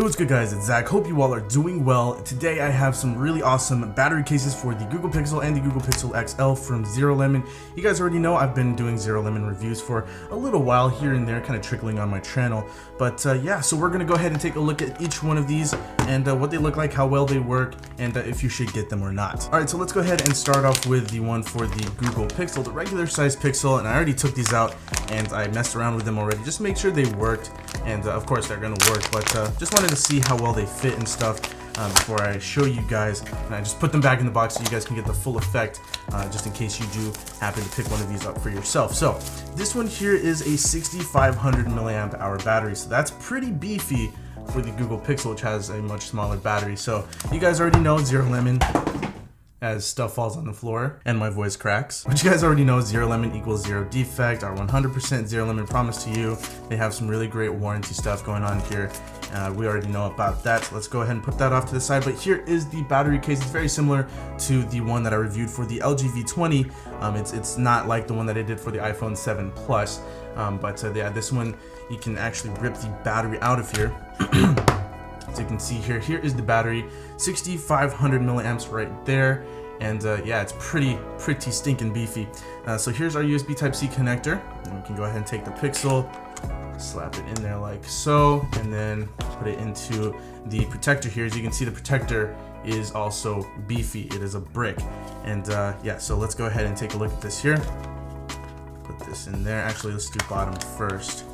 Hey, what's good guys, it's Zach. Hope you all are doing well. Today I have some really awesome battery cases for the Google Pixel and the Google Pixel XL from ZeroLemon. You guys already know I've been doing ZeroLemon reviews for a little while here and there, kind of trickling on my channel. But yeah, so we're gonna go ahead and take a look at each one of these and what they look like, how well they work, and if you should get them or not. Alright, so let's go ahead and start off with the one for the Google Pixel, the regular size Pixel, and I already took these out and I messed around with them already just to make sure they worked, and of course they're gonna work, but just wanted to see how well they fit and stuff before I show you guys, and I just put them back in the box so you guys can get the full effect just in case you do happen to pick one of these up for yourself. So this one here is a 6500 milliamp hour battery, so that's pretty beefy for the Google Pixel, which has a much smaller battery. So you guys already know ZeroLemon, as stuff falls on the floor and my voice cracks. But you guys already know ZeroLemon equals zero defect, our 100% ZeroLemon promise to you. They have some really great warranty stuff going on here. We already know about that, so let's go ahead and put that off to the side. But here is the battery case. It's very similar to the one that I reviewed for the LG V20. It's not like the one that I did for the iPhone 7 Plus, but yeah, this one you can actually rip the battery out of here. So you can see here is the battery, 6500 milliamps right there, and yeah, it's pretty stinking beefy. So here's our USB Type-C connector, and we can go ahead and take the Pixel, slap it in there like so, and then put it into the protector here. As you can see, the protector is also beefy. It is a brick, and yeah, so let's go ahead and take a look at this here. Put this in there. Actually, let's do bottom first.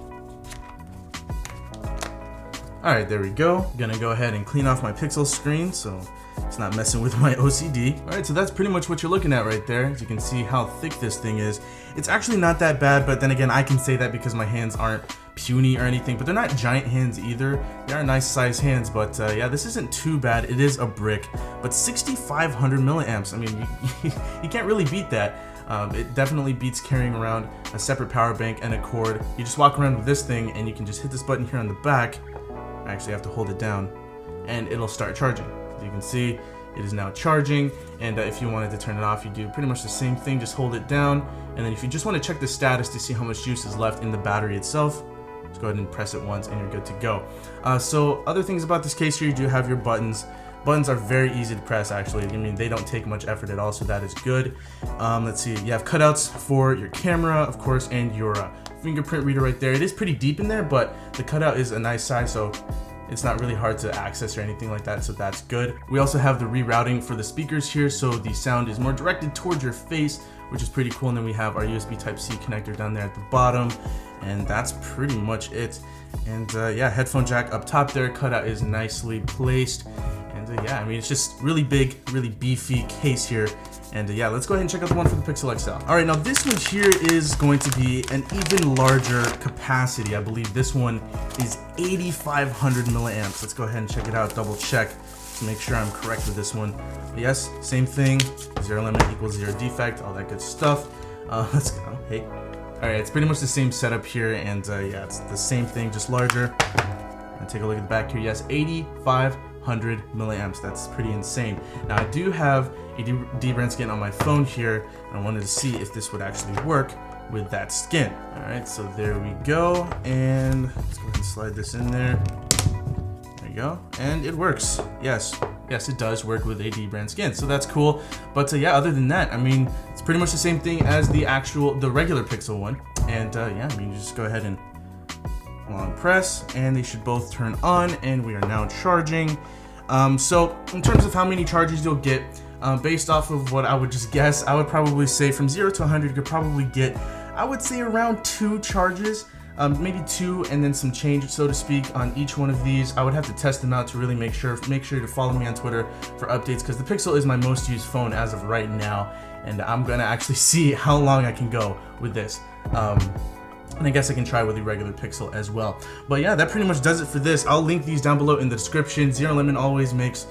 Alright, there we go. Gonna go ahead and clean off my Pixel screen so it's not messing with my OCD. Alright, so that's pretty much what you're looking at right there. As you can see how thick this thing is. It's actually not that bad, but then again, I can say that because my hands aren't puny or anything, but they're not giant hands either. They are nice size hands, but yeah, this isn't too bad. It is a brick, but 6500 milliamps. I mean, you can't really beat that. It definitely beats carrying around a separate power bank and a cord. You just walk around with this thing and you can just hit this button here on the back. I actually have to hold it down and it'll start charging. As you can see, it is now charging, and if you wanted to turn it off, you do pretty much the same thing. Just hold it down, and then if you just want to check the status to see how much juice is left in the battery itself, just go ahead and press it once and you're good to go. So other things about this case here, you do have your buttons. Buttons are very easy to press, actually. I mean, they don't take much effort at all, so that is good. Let's see, you have cutouts for your camera, of course, and your fingerprint reader right there. It is pretty deep in there, but the cutout is a nice size, so it's not really hard to access or anything like that, so that's good. We also have the rerouting for the speakers here, so the sound is more directed towards your face, which is pretty cool. And then we have our USB Type-C connector down there at the bottom, and that's pretty much it. And yeah, headphone jack up top there, cutout is nicely placed. And yeah, I mean, it's just really big, really beefy case here. And yeah, let's go ahead and check out the one for the Pixel XL. All right, now this one here is going to be an even larger capacity. I believe this one is 8500 milliamps. Let's go ahead and check it out, double check to make sure I'm correct with this one. But yes, same thing, ZeroLemon equals zero defect, all that good stuff. Let's go, hey. All right, it's pretty much the same setup here, and yeah, it's the same thing, just larger. And take a look at the back here. Yes, 8500 milliamps. That's pretty insane. Now I do have a D-brand skin on my phone here, and I wanted to see if this would actually work with that skin. All right, so there we go, and let's go ahead and slide this in there. There you go, and it works. Yes, it does work with a D-brand skin, so that's cool. But yeah, other than that, I mean, it's pretty much the same thing as the regular Pixel one. And yeah, I mean, just go ahead and long press, and they should both turn on, and we are now charging. So in terms of how many charges you'll get, based off of what I would just guess, I would probably say from 0 to 100, you could probably get, I would say, around 2 charges. Maybe 2 and then some change, so to speak, on each one of these. I would have to test them out to really make sure to follow me on Twitter for updates, because the Pixel is my most used phone as of right now, and I'm gonna actually see how long I can go with this. And I guess I can try with the regular Pixel as well. But yeah, that pretty much does it for this. I'll link these down below in the description. ZeroLemon always makes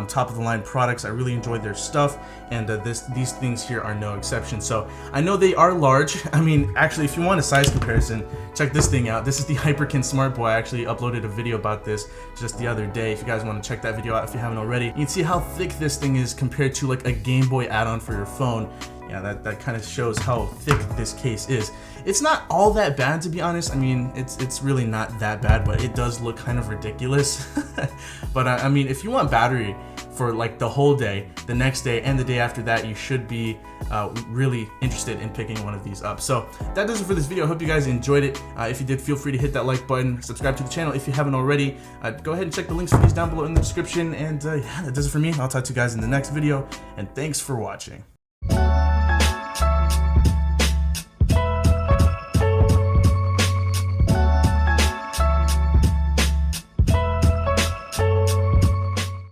top of the line products. I really enjoy their stuff, and these things here are no exception. So I know they are large. I mean, actually, if you want a size comparison, check this thing out. This is the Hyperkin Smart Boy. I actually uploaded a video about this just the other day. If you guys want to check that video out if you haven't already, you can see how thick this thing is compared to like a Game Boy add-on for your phone. yeah, that kind of shows how thick this case is. It's not all that bad, to be honest. I mean, it's really not that bad, but it does look kind of ridiculous. But I mean, if you want battery for like the whole day, the next day, and the day after that, you should be really interested in picking one of these up. So that does it for this video. I hope you guys enjoyed it. If you did, feel free to hit that like button, subscribe to the channel if you haven't already. Go ahead and check the links for these down below in the description. And yeah, that does it for me. I'll talk to you guys in the next video, and thanks for watching.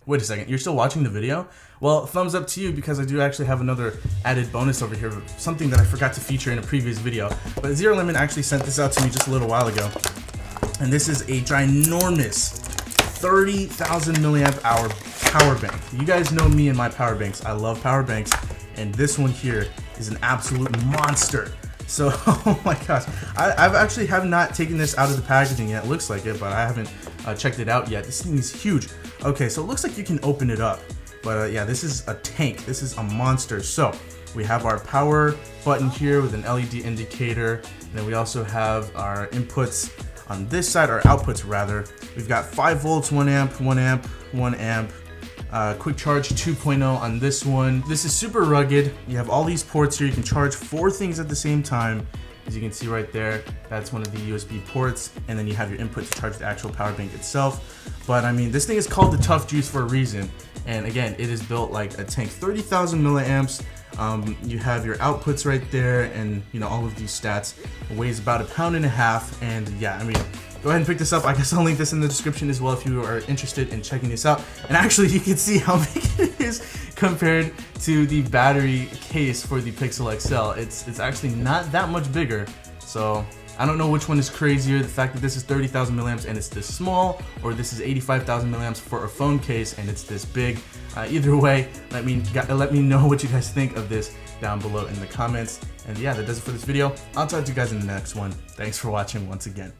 Wait a second, you're still watching the video? Well, thumbs up to you, because I do actually have another added bonus over here, something that I forgot to feature in a previous video. But ZeroLemon actually sent this out to me just a little while ago. And this is a ginormous 30,000 milliamp hour power bank. You guys know me and my power banks. I love power banks, and this one here is an absolute monster. So, oh my gosh, I've actually have not taken this out of the packaging yet. It looks like it, but I haven't checked it out yet. This thing is huge. Okay, so it looks like you can open it up, but yeah, this is a tank. This is a monster. So we have our power button here with an LED indicator, and then we also have our inputs on this side, our outputs rather. We've got 5 volts, 1 amp, 1 amp, 1 amp. Quick charge 2.0 on this one. This is super rugged. You have all these ports here. You can charge 4 things at the same time. As you can see right there, that's one of the USB ports, and then you have your input to charge the actual power bank itself. But I mean, this thing is called the Tough Juice for a reason, and again, it is built like a tank. 30,000 milliamps. You have your outputs right there, and you know, all of these stats. It weighs about 1.5 pounds, and yeah, I mean, go ahead and pick this up. I guess I'll link this in the description as well if you are interested in checking this out. And actually, you can see how big it is compared to the battery case for the Pixel XL. It's actually not that much bigger. So I don't know which one is crazier, the fact that this is 30,000 milliamps and it's this small, or this is 85,000 milliamps for a phone case and it's this big. Either way, let me know what you guys think of this down below in the comments. And yeah, that does it for this video. I'll talk to you guys in the next one. Thanks for watching once again.